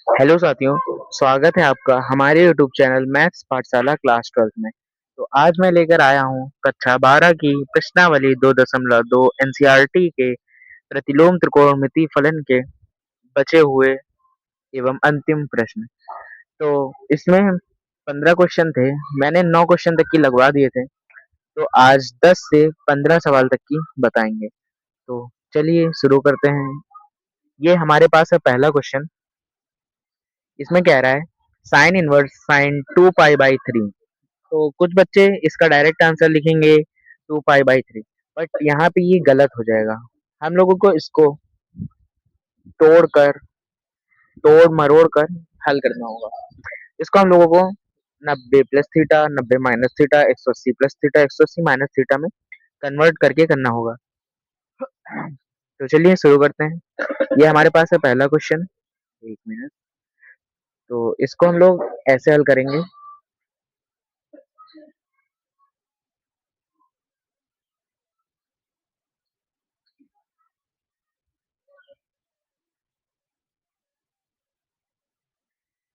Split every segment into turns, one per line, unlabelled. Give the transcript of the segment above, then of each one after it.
Hello साथियों, स्वागत है आपका हमारे यूट्यूब चैनल मैथ्स पाठशाला क्लास 12 में। तो आज मैं लेकर आया हूँ कक्षा 12 की प्रश्नावली 2.2 एनसीईआरटी के प्रतिलोम त्रिकोणमिति फलन के बचे हुए एवं अंतिम प्रश्न। तो इसमें 15 क्वेश्चन थे। मैंने 9 क्वेश्चन तक की लगवा दिए थे। तो आज 10 से 15 सवाल तक की बताएंगे। तो चलिए शुरू करते हैं। ये हमारे पास है पहला क्वेश्चन। इसमें कह रहा है sine inverse sine 2 pi by 3। तो कुछ बच्चे इसका डायरेक्ट आंसर लिखेंगे 2 पाई बाई 3, बट यहाँ पे ये गलत हो जाएगा। हम लोगों को इसको तोड़कर तोड़ मरोड़ कर हल करना होगा। इसको हम लोगों को 90 plus theta, 90 minus theta, 180 plus theta, 180 minus theta में कन्वर्ट करके करना होगा। तो चलिए शुरू करते हैं। ये हमारे पास है पहला क्वेश्चन। एक मिनट। तो इसको हम लोग ऐसे हल करेंगे।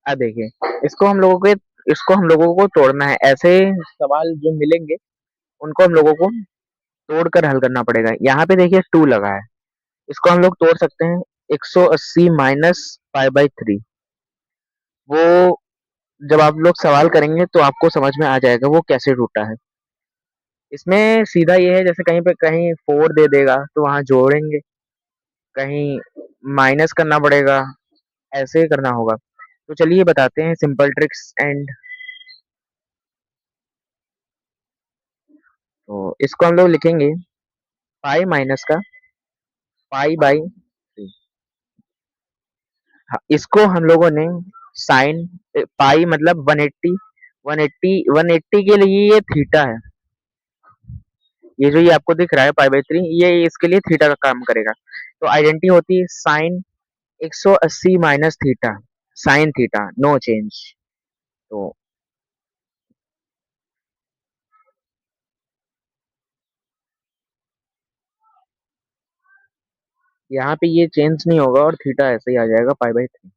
अब देखिए, इसको हम लोगों को तोड़ना है। ऐसे सवाल जो मिलेंगे उनको हम लोगों को तोड़कर हल करना पड़ेगा। यहाँ पे देखिए 2 लगा है। इसको हम लोग तोड़ सकते हैं 180 माइनस पाई बाई 3। वो जब आप लोग सवाल करेंगे तो आपको समझ में आ जाएगा वो कैसे टूटा है। इसमें सीधा ये है, जैसे कहीं पे कहीं 4 दे देगा तो वहां जोड़ेंगे, कहीं माइनस करना पड़ेगा, ऐसे ही करना होगा। तो चलिए बताते हैं सिंपल ट्रिक्स एंड। तो इसको हम लोग लिखेंगे पाई माइनस का पाई बाई 3। हाँ, इसको हम लोगों ने साइन पाई मतलब 180, 180 के लिए ये थीटा है। ये जो ये आपको दिख रहा है पाई बाई 3, ये इसके लिए थीटा का काम करेगा। तो आइडेंटिटी होती है sine 180 minus theta, sine theta no change. तो यहाँ पे ये चेंज नहीं होगा और थीटा ऐसे ही आ जाएगा पाई बाई 3।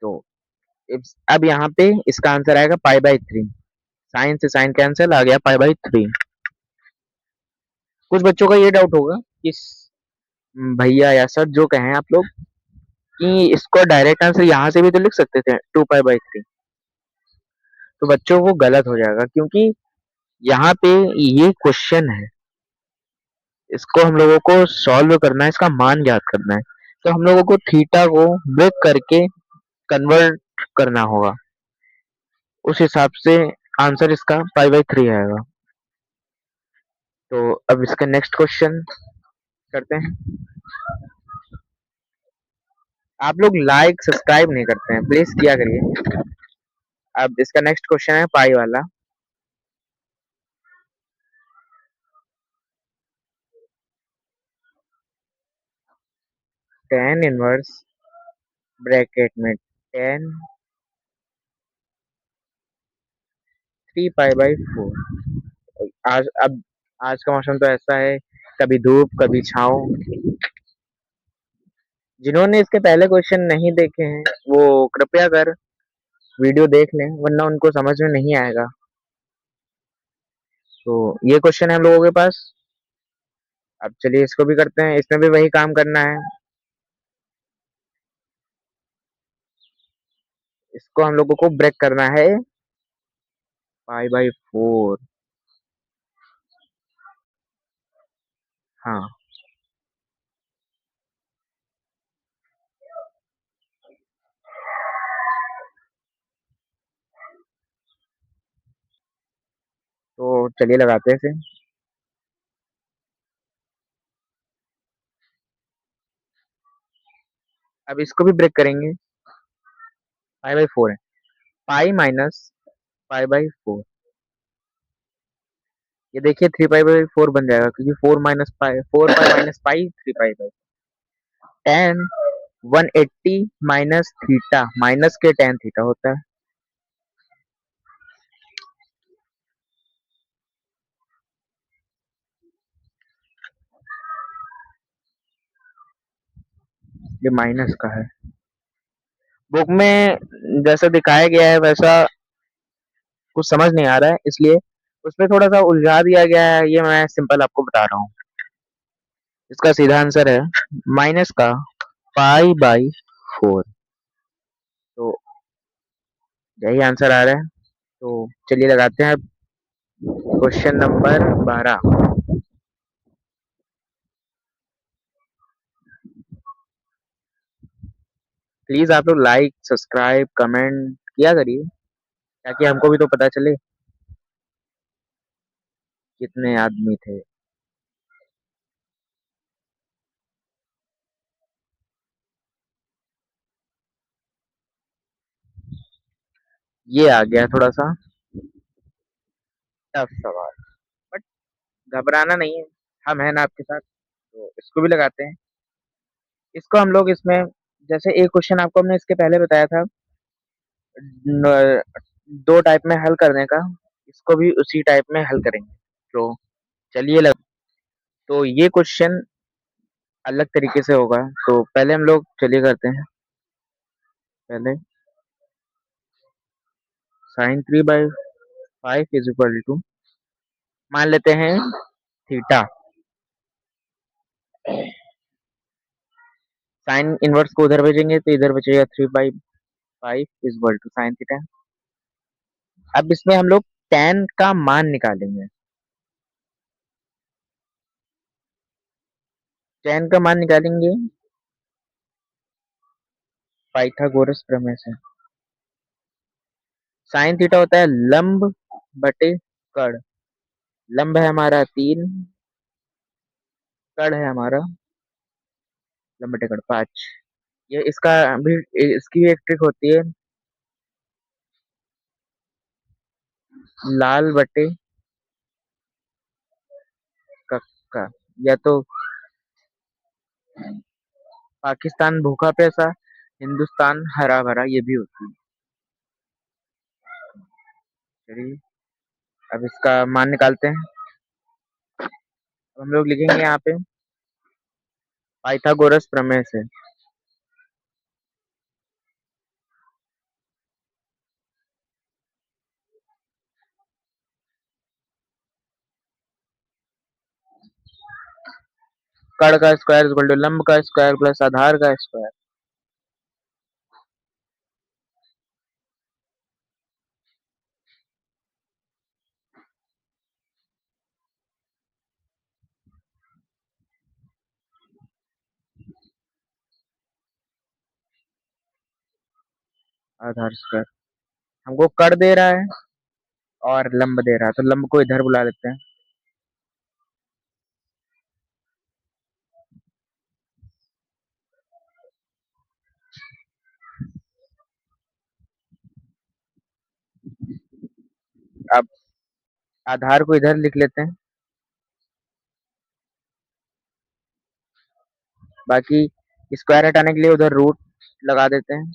तो अब यहाँ पे इसका आंसर आएगा पाई बाई 3। साइन से साइन कैंसिल, आ गया पाई बाई 3। कुछ बच्चों का ये डाउट होगा कि भैया या सर जो कहें आप लोग कि इसको डायरेक्ट आंसर यहाँ से भी तो लिख सकते थे 2 पाई बाई 3। तो बच्चों वो गलत हो जाएगा, क्योंकि यहाँ पे ये क्वेश्चन है। इसको हम लोगों को सॉल्व करना है, इसका मान ज्ञात करना है। तो हम लोगों को थीटा को ब्रेक करके कन्वर्ट करना होगा। उस हिसाब से आंसर इसका पाई बाई 3 आएगा। तो अब इसका नेक्स्ट क्वेश्चन करते हैं। आप लोग लाइक सब्सक्राइब नहीं करते हैं, प्लीज किया करिए। अब इसका नेक्स्ट क्वेश्चन है पाई वाला। टेन इनवर्स ब्रैकेट में टेन 3 पाई बाई 4। आज का मौसम तो ऐसा है, कभी धूप कभी छाँव। जिन्होंने इसके पहले क्वेश्चन नहीं देखे हैं वो कृपया कर वीडियो देख लें, वरना उनको समझ में नहीं आएगा। तो ये क्वेश्चन है हम लोगों के पास। अब चलिए इसको भी करते हैं, इसमें भी वही काम करना है। इसको हम लोगों को ब्रेक करना है पाई बाई 4। हाँ, तो चलिए लगाते हैं इसे। अब इसको भी ब्रेक करेंगे। पाई बाई 4 है, पाई माइनस पाई बाई 4। ये देखिए 3 पाई बाई 4 बन जाएगा, क्योंकि 4 pi minus pi 3 pi by. Ten 180 minus theta, minus के टेन थीटा होता है। ये माइनस का है। बुक में जैसा दिखाया गया है वैसा कुछ समझ नहीं आ रहा है, इसलिए उसमें थोड़ा सा उलझा दिया गया है। ये मैं सिंपल आपको बता रहा हूँ। इसका सीधा आंसर है माइनस का पाई बाई 4। तो यही आंसर आ रहा है। तो चलिए लगाते हैं क्वेश्चन नंबर 12। प्लीज आप लोग लाइक सब्सक्राइब कमेंट किया करिए, ताकि हमको भी तो पता चले कितने आदमी थे। ये आ गया थोड़ा सा टफ सवाल, बट घबराना नहीं है, हम हैं ना आपके साथ। तो इसको भी लगाते हैं। इसको हम लोग इसमें, जैसे एक क्वेश्चन आपको हमने इसके पहले बताया था न- दो टाइप में हल करने का, इसको भी उसी टाइप में हल करेंगे। तो चलिए तो ये क्वेश्चन अलग तरीके से होगा। तो पहले हम लोग चलिए करते हैं। पहले sin3/5 इज इक्वल टू, मान लेते हैं थीटा। साइन इनवर्स को उधर भेजेंगे तो इधर बचेगा 3/5 is equal to sine theta. अब इसमें हम लोग tan का मान निकालेंगे। tan का मान निकालेंगे पाइथागोरस प्रमेय से। साइन थीटा होता है लंब बटे कड़। लंब है हमारा 3, कड़ है हमारा लंब बटे कड़ 5। ये इसका भी, इसकी भी एक ट्रिक होती है, लाल बटे कक्का। या तो पाकिस्तान भूखा प्यासा, हिंदुस्तान हरा भरा, ये भी होती है। चलिए अब इसका मान निकालते हैं। अब हम लोग लिखेंगे यहाँ पे पाइथागोरस प्रमेय से। कड़ का स्क्वायर इक्वल टू लंब का स्क्वायर प्लस आधार का स्क्वायर। आधार स्क्वायर हमको कड़ दे रहा है और लंब दे रहा है, तो लंब को इधर बुला लेते हैं। अब आधार को इधर लिख लेते हैं, बाकी स्क्वायर हटाने के लिए उधर रूट लगा देते हैं।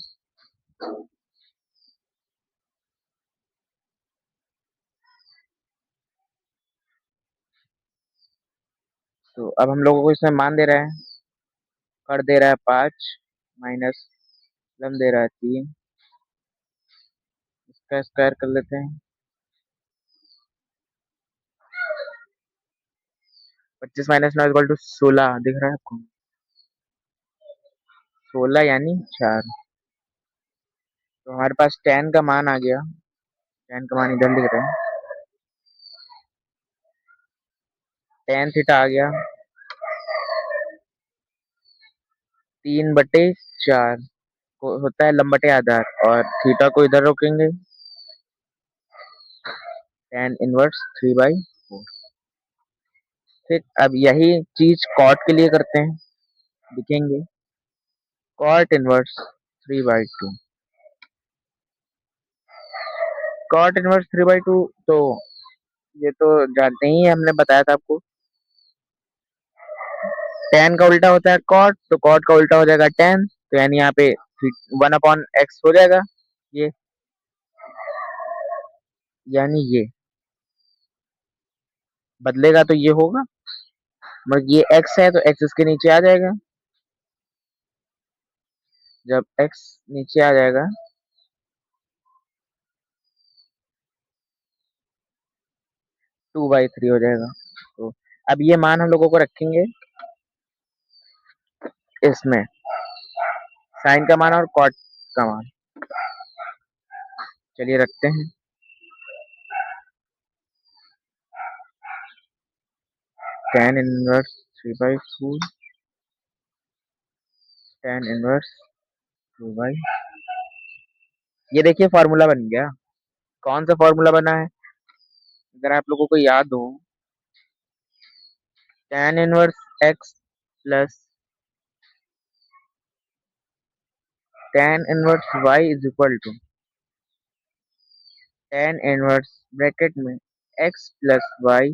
तो अब हम लोगों को इसमें मान दे रहा है, कर दे रहा है 5 माइनस लम दे रहा है 3। इसका स्क्वायर कर लेते हैं। 25 - 9 = 16 दिख रहा है आपको? 16 यानी 4। तो हमारे पास tan का मान आ गया। tan का मान इधर लिख रहे हैं। tan थीटा आ गया 3/4 को होता है लंब बटे आधार, और थीटा को इधर रोकेंगे, tan इनवर्स 3/4। फिर अब यही चीज कॉट के लिए करते हैं, लिखेंगे कॉट इनवर्स 3/2। कॉट इनवर्स 3/2, तो ये तो जानते ही हैं, हमने बताया था आपको। tan का उल्टा होता है कॉट, तो कॉट का उल्टा हो जाएगा tan, तो यानी यहाँ पे 1/x हो जाएगा। ये यानी ये बदलेगा तो ये होगा, मगर ये x है तो x इसके नीचे आ जाएगा। जब x नीचे आ जाएगा 2/3 हो जाएगा। तो अब ये मान हम लोगों को रखेंगे इसमें, साइन का मान और कॉट का मान। चलिए रखते हैं। tan इनवर्स 3/4, tan इनवर्स 2 ये देखिए फॉर्मूला बन गया। कौन सा फॉर्मूला बना है अगर आप लोगों को याद हो, tan inverse x plus tan inverse y is equal to tan inverse bracket में x plus y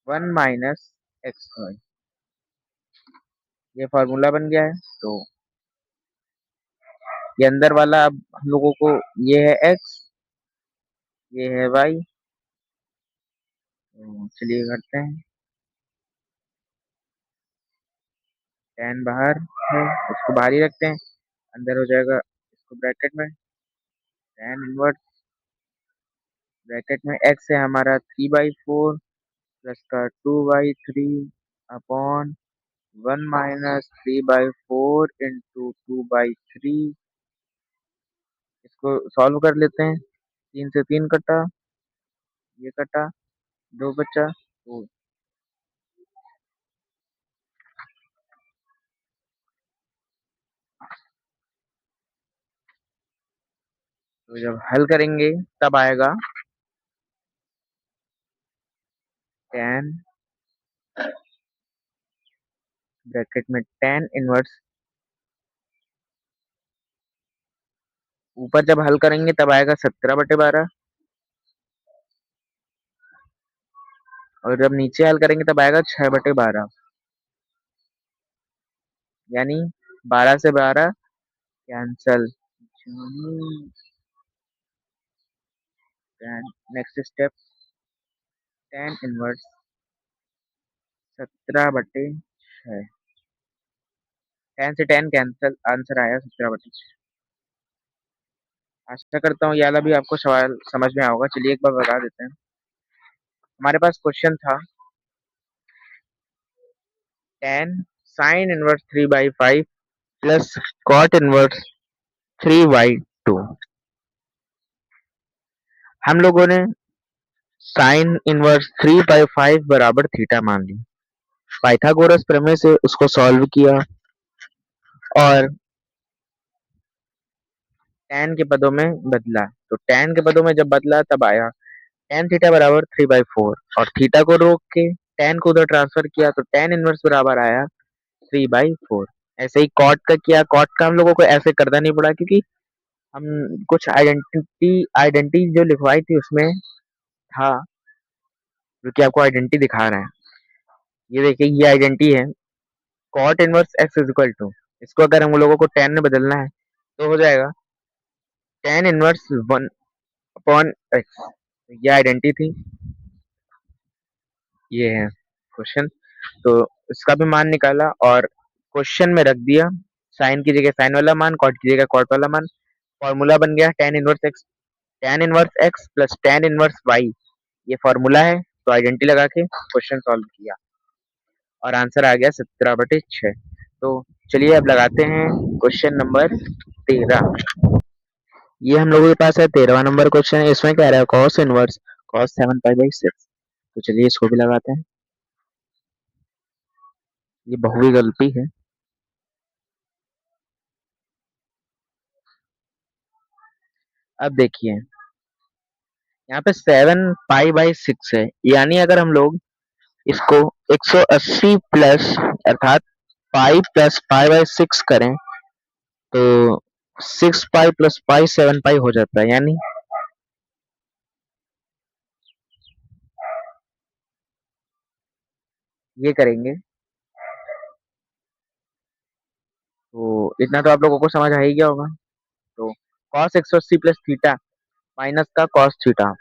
1 minus x y. ये फॉर्मूला बन गया है। तो ये अंदर वाला अब हम लोगों को, ये है x, ये है y। तो चलिए करते हैं। tan बाहर है, उसको बाहर ही रखते हैं, अंदर हो जाएगा इसको ब्रैकेट में tan इनवर्स ब्रैकेट में x है हमारा 3/4 प्लस का 2/3 अपॉन 1 माइनस 3/4 इंटू 2/3। इसको सॉल्व कर लेते हैं। 3 से 3 कटा, ये कटा, 2 बचा। तो जब हल करेंगे तब आएगा tan ब्रैकेट में tan इनवर्स, ऊपर जब हल करेंगे तब आएगा 17/12, और जब नीचे हल करेंगे तब आएगा 6/12। यानी 12 से 12 cancel. Next step, tan inverse 17/6। 10 से 10 कैंसल, आंसर आया 17/6। आशा करता हूँ ये वाला भी आपको सवाल समझ में आएगा। चलिए एक बार बता देते हैं। हमारे पास क्वेश्चन था tan sine inverse 3/5 plus cot inverse 3/2। हम लोगों ने साइन इनवर्स 3/5 बराबर थीटा मान ली, पाइथागोरस प्रमेय से उसको सॉल्व किया और tan के पदों में बदला। तो tan के पदों में जब बदला तब आया tan थीटा बराबर 3/4, और थीटा को रोक के tan को उधर ट्रांसफर किया तो tan इनवर्स बराबर आया 3/4। ऐसे ही कॉट का किया, कॉट का हम लोगों को ऐसे करना नहीं पड़ा क्योंकि हम कुछ आइडेंटिटी जो लिखवाई थी उसमें था, जो कि आपको आइडेंटिटी दिखा रहा है। ये देखिए ये आइडेंटिटी है, cot inverse x is equal to, इसको अगर हम लोगों को tan में बदलना है तो हो जाएगा tan इनवर्स 1/x। ये आइडेंटिटी थी, ये है क्वेश्चन। तो इसका भी मान निकाला और क्वेश्चन में रख दिया, साइन की जगह साइन वाला मान, कॉट की जगह कॉट वाला मान। फॉर्मूला बन गया tan inverse x plus tan inverse y, ये फॉर्मूला है। तो आइडेंटिटी लगा के क्वेश्चन सॉल्व किया और आंसर आ गया 17/6। तो चलिए अब लगाते हैं क्वेश्चन नंबर 13। ये हम लोगों के पास है 13वां नंबर क्वेश्चन है। इसमें क्या रहा है, cos इनवर्स cos 7π/6। तो चलिए इसको भी लगाते हैं। ये बहुवी गलती है। अब देखिए यहाँ पे 7π/6 है, यानी अगर हम लोग इसको 180 प्लस अर्थात पाई प्लस π/6 करें तो 6π प्लस पाई 7π हो जाता है। यानी ये करेंगे तो इतना तो आप लोगों को समझ आ ही गया होगा। तो cos 180 प्लस थीटा माइनस का cos थीटा।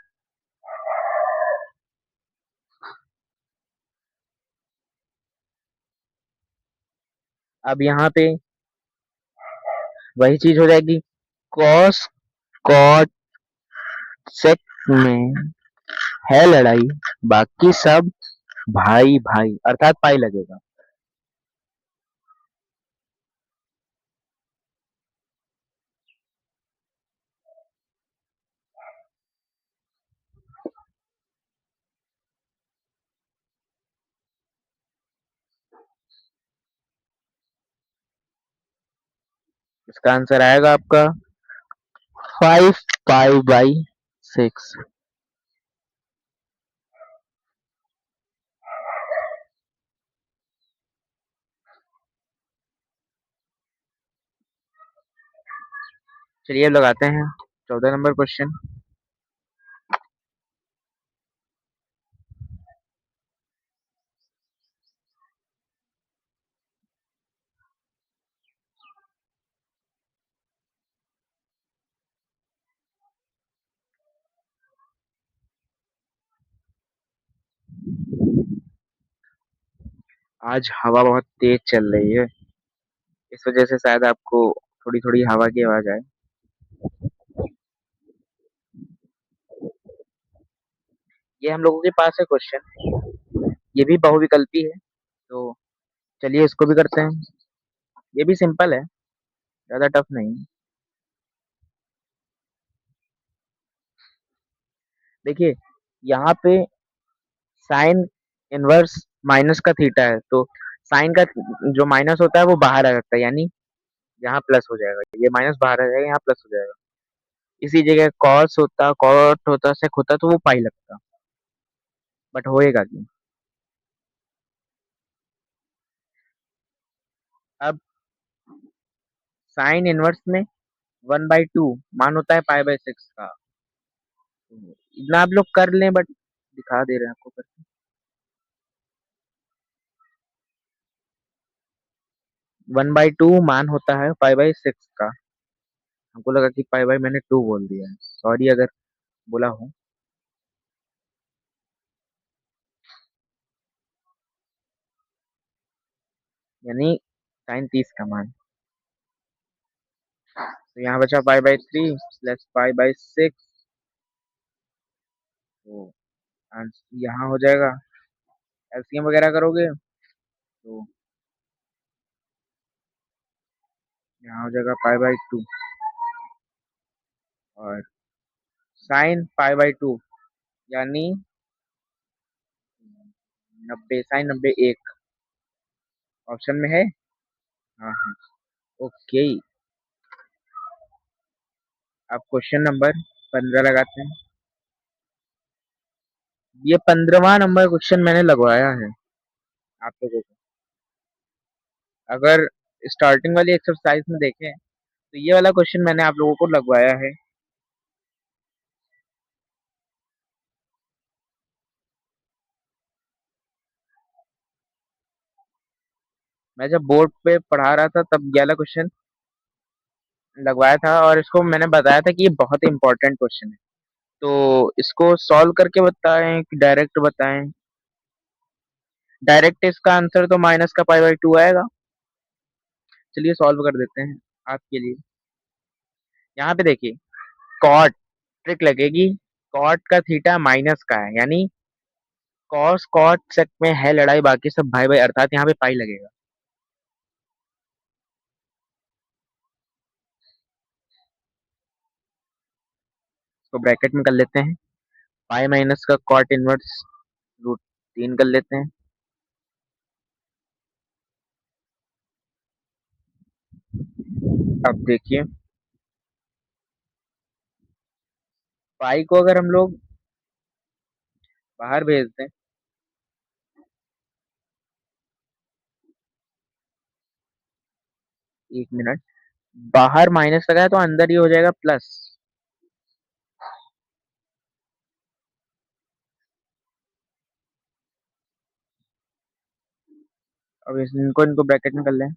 अब यहाँ पे वही चीज हो जाएगी। कॉस कॉट सेक में है लड़ाई, बाकी सब भाई भाई, अर्थात पाई लगेगा। इसका आंसर आएगा आपका 5 पाई बाई 6। चलिए अब लगाते हैं 14 नंबर क्वेश्चन। आज हवा बहुत तेज चल रही है, इस वजह से शायद आपको थोड़ी थोड़ी हवा की आवाज आए। ये हम लोगों के पास है क्वेश्चन, ये भी बहुविकल्पी है, तो चलिए इसको भी करते हैं। ये भी सिंपल है, ज्यादा टफ नहीं। देखिए, यहाँ पे साइन इनवर्स माइनस का थीटा है, तो साइन का जो माइनस होता है वो बाहर आ जाता है, यानी यहाँ प्लस हो जाएगा, ये माइनस बाहर आ जाएगा, यहाँ प्लस हो जाएगा। इसी जगह कॉस होता, कॉट होता, सेक होता, तो वो पाई लगता, बट होएगा नहीं। अब साइन इनवर्स में 1/2 मान होता है पाई/6 का। इतना आप लोग कर लें, बट दिखा दे रहे हैं आपको करके। 1/2 मान होता है पाई/6 का। हमको लगा कि पाई बाई मैंने 2 बोल दिया है, सॉरी अगर बोला हूँ। यानी साइन 30 का मान। तो यहाँ बचा पाई/3 प्लस पाई/6। तो यहाँ हो जाएगा, एलसीएम वगैरह करोगे तो यहाँ हो जाएगा पाई/2, और साइन पाई/2 यानी 90, साइन 90 एक ऑप्शन में है। हाँ हाँ, ओके। अब क्वेश्चन नंबर 15 लगाते हैं। ये 15वां नंबर क्वेश्चन मैंने लगवाया है आप लोगों को। अगर स्टार्टिंग वाली एक्सरसाइज में देखें तो ये वाला क्वेश्चन मैंने आप लोगों को लगवाया है। मैं जब बोर्ड पे पढ़ा रहा था तब ये वाला क्वेश्चन लगवाया था, और इसको मैंने बताया था कि ये बहुत इंपॉर्टेंट क्वेश्चन है। तो इसको सॉल्व करके बताएं कि डायरेक्ट बताएं? डायरेक्ट इसका आंसर तो माइनस का पाई/2 आएगा। चलिए सॉल्व कर देते हैं आपके लिए। यहाँ पे देखिए, कॉट ट्रिक लगेगी। कॉट का थीटा माइनस का है, यानी कॉस कॉट सेक में है लड़ाई, बाकी सब भाई भाई, अर्थात यहाँ पे पाई लगेगा। इसको ब्रैकेट में कर लेते हैं। पाई माइनस का कॉट इनवर्स √3 कर लेते हैं। अब देखिए, पाई को अगर हम लोग बाहर भेज दें, 1 मिनट, बाहर माइनस लगा है तो अंदर ही हो जाएगा प्लस। अब इनको इनको ब्रैकेट में कर लें।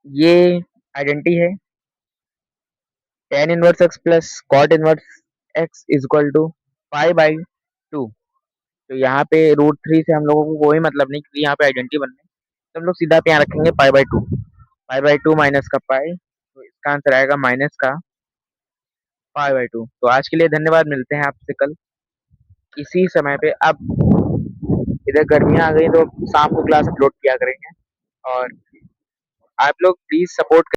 ये आइडेंटिटी है, tan inverse x plus cot inverse x is equal to पाई/2। तो यहाँ पे √3 से हम लोगों को कोई मतलब नहीं क्योंकि यहाँ पे आइडेंटिटी बननी है। तो हम लोग सीधा पे यहाँ रखेंगे पाई/2। पाई/2 माइनस का पाई, तो इसका आंसर आएगा माइनस का पाई/2। तो आज के लिए धन्यवाद, मिलते हैं आपसे कल इसी समय पे। अब इधर गर्मियाँ आ गई तो शाम को क्लास अपलोड किया करेंगे और आप लोग प्लीज़ सपोर्ट